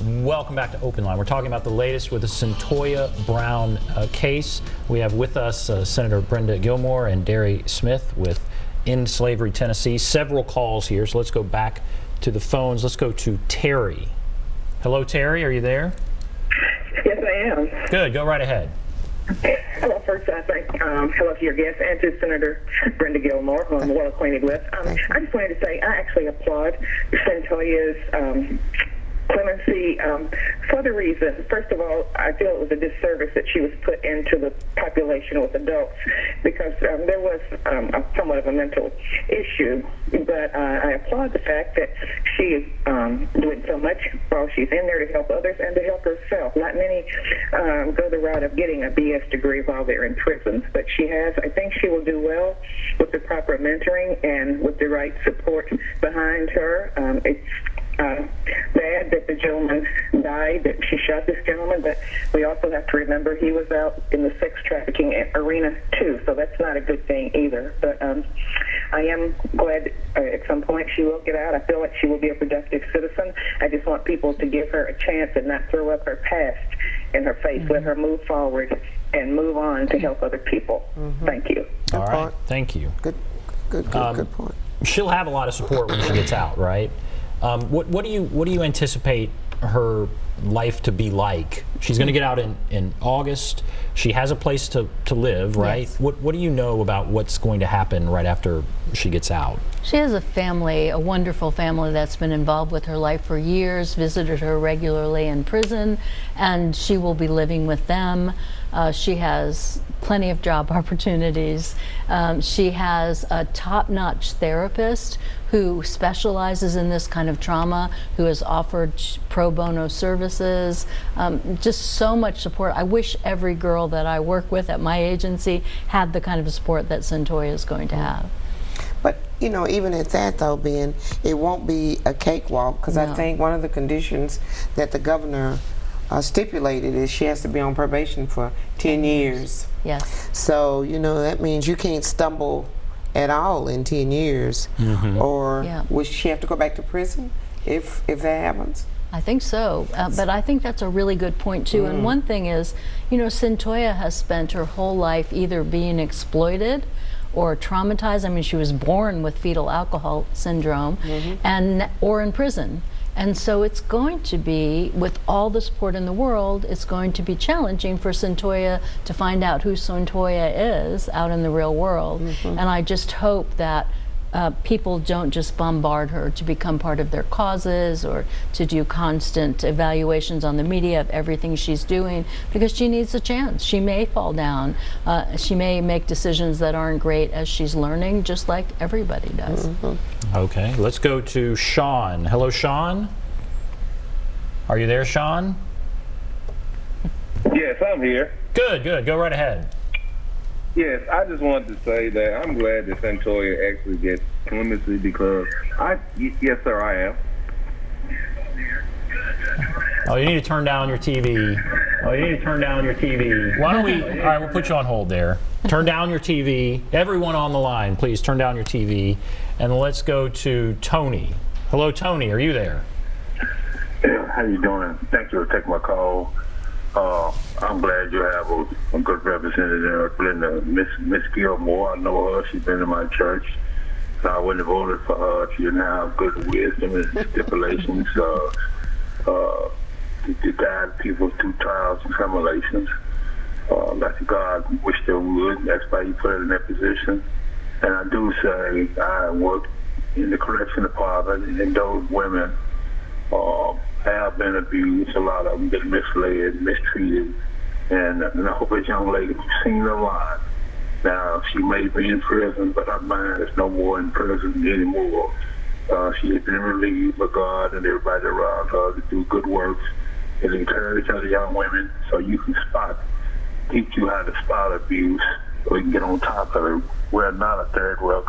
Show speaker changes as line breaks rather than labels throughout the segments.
Welcome back to OpenLine. We're talking about the latest with the Cyntoia Brown case. We have with us Senator Brenda Gilmore and Derri Smith with End Slavery Tennessee. Several calls here, so let's go back to the phones. Let's go to Terry. Hello, Terry. Are you there?
Yes, I am.
Good. Go right ahead.
Hello, first I thank hello to your guest and to Senator Brenda Gilmore, who I'm well acquainted with. I just wanted to say I actually applaud Cyntoia's Clemency for the reason, first of all, I feel it was a disservice that she was put into the population with adults because there was somewhat of a mental issue, but I applaud the fact that she is doing so much while she's in there to help others and to help herself. Not many go the route of getting a BS degree while they're in prison, but she has. I think she will do well with the proper mentoring and with the right support behind her. It's bad that the gentleman died, that she shot this gentleman, but we also have to remember he was out in the sex trafficking arena too, so that's not a good thing either. But I am glad at some point she will get out. I feel like she will be a productive citizen. I just want people to give her a chance and not throw up her past in her face. Let her move forward and move on to help other people. Thank you.
All right. Thank you.
Good point.
She'll have a lot of support when she gets out, right? What do you anticipate her life to be like? She's going to get out in August. She has a place to live, right?
Yes.
What do you know about what's going to happen right after she gets out?
She has a family, a wonderful family that's been involved with her life for years, visited her regularly in prison, and she will be living with them. She has plenty of job opportunities. She has a top-notch therapist who specializes in this kind of trauma, who has offered pro bono services, just so much support. I wish every girl that I work with at my agency had the kind of support that Cyntoia is going to have.
But, you know, even at that, though, Ben, it won't be a cakewalk, because I think one of the conditions that the governor stipulated is she has to be on probation for 10 years.
Yes.
So, you know, that means you can't stumble at all in 10 years. Or will she have to go back to prison if that happens?
I think so, but I think that's a really good point too. And one thing is, you know, Cyntoia has spent her whole life either being exploited or traumatized. I mean, she was born with fetal alcohol syndrome, or in prison. And so it's going to be, with all the support in the world, it's going to be challenging for Cyntoia to find out who Cyntoia is out in the real world. And I just hope that people don't just bombard her to become part of their causes or to do constant evaluations on the media of everything she's doing, because she needs a chance. She may fall down. She may make decisions that aren't great as she's learning, just like everybody does.
Okay, let's go to Sean. Hello, Sean. Are you there, Sean?
Yes, I'm here.
Good, good. Go right ahead.
Yes, I just wanted to say that I'm glad that Cyntoia actually gets clemency because yes, sir, I am.
Oh, you need to turn down your TV. Oh, you need to turn down your TV. Why don't we, all right, we'll put you on hold there. Turn down your TV. Everyone on the line, please turn down your TV. And let's go to Tony. Hello, Tony, are you there?
Yeah, how you doing? Thank you for taking my call. I'm glad you have a good representative, Brenda, Miss Gilmore. I know her. She's been in my church. So I wouldn't have voted for her. She didn't have good wisdom and stipulations to guide people through trials and tribulations. Like God wished they would. That's why you put her in that position. And I do say I work in the correction department, and those women have been abused. A lot of them been misled, mistreated, and I hope this young lady has seen her line. Now, she may be in prison, but her mind is no more in prison anymore. She has been relieved by God and everybody around her to do good works and encourage other young women so you can teach you how to spot abuse so we can get on top of it. We're not a third world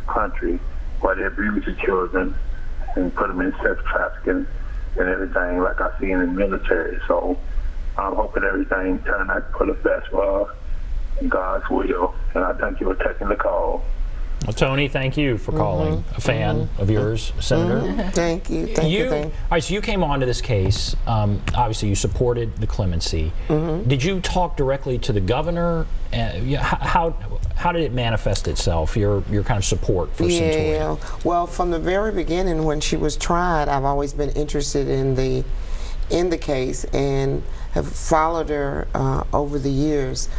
country where they abuse the children and put them in sex trafficking and everything like I see in the military. So I'm hoping everything turns out for the best for us in God's will. And I thank you for taking the call.
Well, Tony, thank you for calling. A fan of yours, Senator.
Thank you. Thank you.
All right, so you came onto this case. Obviously, you supported the clemency. Did you talk directly to the governor? How did it manifest itself? Your kind of support for Cyntoia?
Yeah. Well, from the very beginning, when she was tried, I've always been interested in the case and have followed her over the years.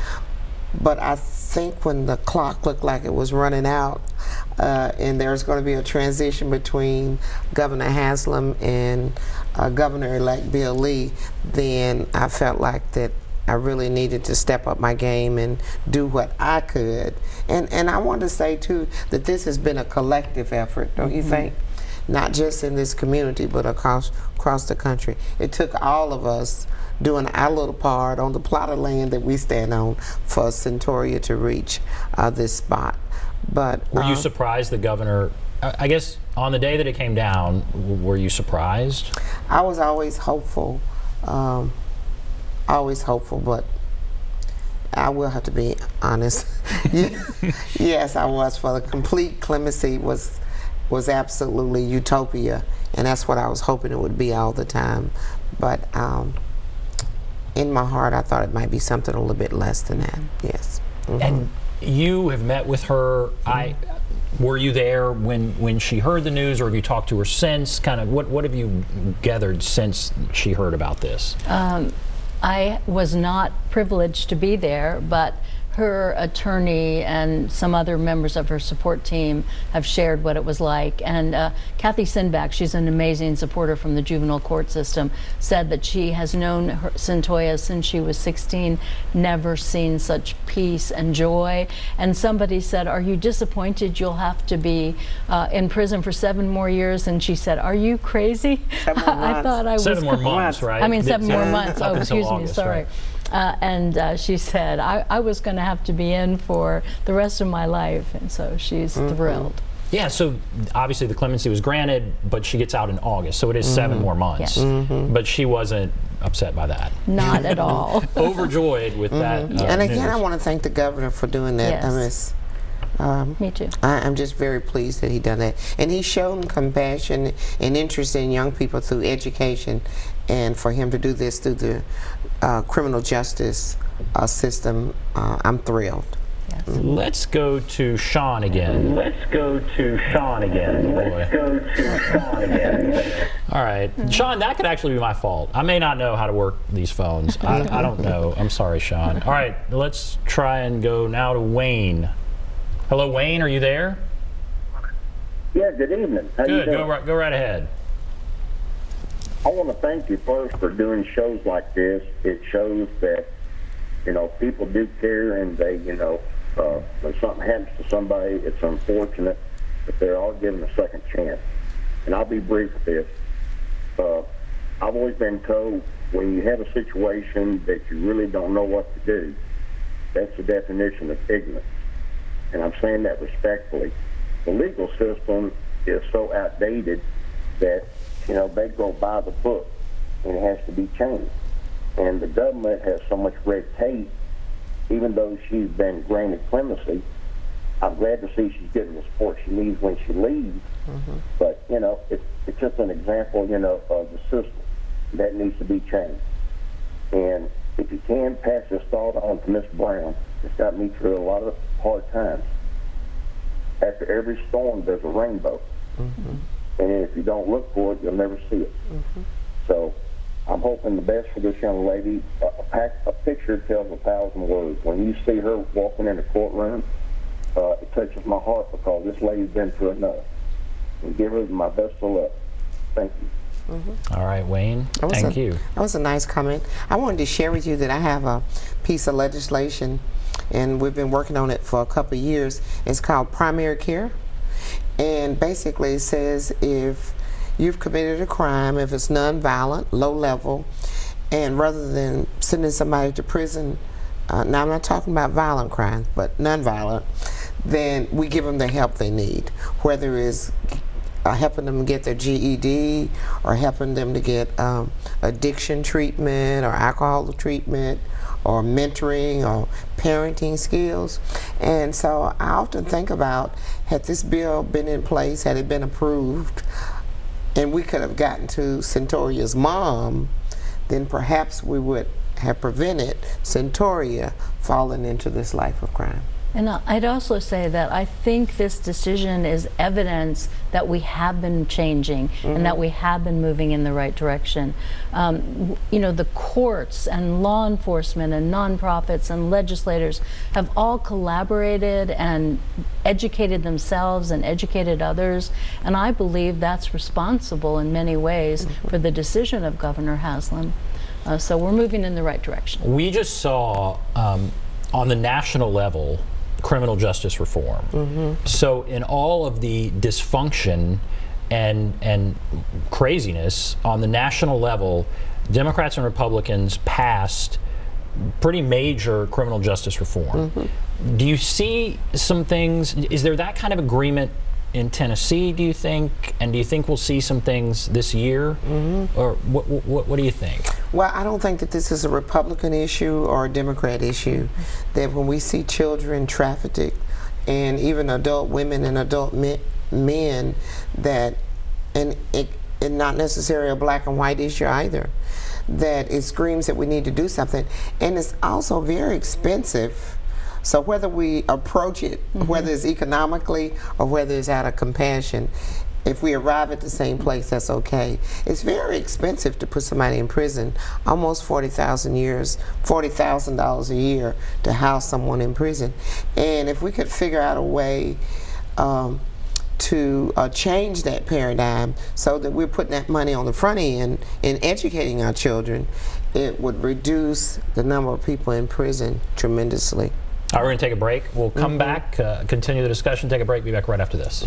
But I think when the clock looked like it was running out, and there's going to be a transition between Governor Haslam and Governor-elect Bill Lee, then I felt like that I really needed to step up my game and do what I could. And I want to say too that this has been a collective effort, don't you think? Not just in this community, but across the country. It took all of us doing our little part on the plot of land that we stand on for Cyntoia to reach this spot. But
were you surprised the governor, I guess on the day that it came down, were you surprised?
I was always hopeful, but I will have to be honest. Yes, I was. For the complete clemency was absolutely utopia, and that's what I was hoping it would be all the time. But in my heart, I thought it might be something a little bit less than that. Yes.
And you have met with her. Were you there when she heard the news, or have you talked to her since? Kind of what have you gathered since she heard about this?
I was not privileged to be there, but her attorney and some other members of her support team have shared what it was like. And Kathy Sinback, she's an amazing supporter from the juvenile court system, said that she has known Cyntoia since she was 16, never seen such peace and joy. And somebody said, "Are you disappointed you'll have to be in prison for 7 more years?" And she said, "Are you crazy?"
7 more months.
I thought I was
7 more months, right?
I mean, 7 more months.
Up
Oh,
until
excuse me,
August,
sorry.
right.
And she said, I was going to have to be in for the rest of my life, and so she's thrilled.
Yeah, so obviously the clemency was granted, but she gets out in August, so it is 7 more months.
Yes.
But she wasn't upset by that.
Not at all.
Overjoyed with that
And again,
news.
I want to thank the governor for doing that.
Yes. Me too.
I'm just very pleased that he done that. And he's shown compassion and interest in young people through education, and for him to do this through the criminal justice system, I'm thrilled.
Yes.
Let's go to Sean again. Boy. All right. Sean, that could actually be my fault. I may not know how to work these phones. I don't know. I'm sorry, Sean. All right, let's try and go now to Wayne. Hello, Wayne, are you there?
Yeah, good evening. How you
Good,
doing?
go right ahead.
I want to thank you first for doing shows like this. It shows that, people do care, and they, when something happens to somebody, it's unfortunate, but they're all given a second chance. And I'll be brief with this. I've always been told when you have a situation that you really don't know what to do, that's the definition of ignorance. And I'm saying that respectfully. The legal system is so outdated that, they go by the book, and it has to be changed. And the government has so much red tape, even though she's been granted clemency. I'm glad to see she's getting the support she needs when she leaves. But, it's just an example, of the system that needs to be changed. And if you can pass this thought on to Miss Brown, it's got me through a lot of hard times. After every storm, there's a rainbow. And if you don't look for it, you'll never see it. So I'm hoping the best for this young lady. A picture tells 1,000 words. When you see her walking in the courtroom, it touches my heart, because this lady's been through enough. And give her my best of luck. Thank you.
All right, Wayne, thank you.
That was a nice comment. I wanted to share with you that I have a piece of legislation, and we've been working on it for a couple of years. It's called primary care. And basically it says if you've committed a crime, if it's non-violent, low level, and rather than sending somebody to prison, now I'm not talking about violent crimes, but non-violent, then we give them the help they need, whether it's helping them get their GED, or helping them to get addiction treatment or alcohol treatment, or mentoring or parenting skills. And so I often think about, had this bill been in place, had it been approved, and we could have gotten to Cyntoia's mom, then perhaps we would have prevented Cyntoia falling into this life of crime.
And I'd also say that I think this decision is evidence that we have been changing and that we have been moving in the right direction. You know, the courts and law enforcement and nonprofits and legislators have all collaborated and educated themselves and educated others, and I believe that's responsible in many ways for the decision of Governor Haslam. So we're moving in the right direction.
We just saw on the national level criminal justice reform. So in all of the dysfunction and craziness on the national level, Democrats and Republicans passed pretty major criminal justice reform. Do you see some things, is there that kind of agreement in Tennessee, do you think? And do you think we'll see some things this year? Or what do you think?
Well, I don't think that this is a Republican issue or a Democrat issue. That when we see children trafficked and even adult women and adult men, that, and not necessarily a black and white issue either, that it screams that we need to do something. And it's also very expensive. So whether we approach it, whether it's economically or whether it's out of compassion, if we arrive at the same place, that's okay. It's very expensive to put somebody in prison, almost $40,000 a year to house someone in prison. And if we could figure out a way to change that paradigm so that we're putting that money on the front end in educating our children, it would reduce the number of people in prison tremendously.
All right, we're going to take a break. We'll come back, continue the discussion, take a break, be back right after this.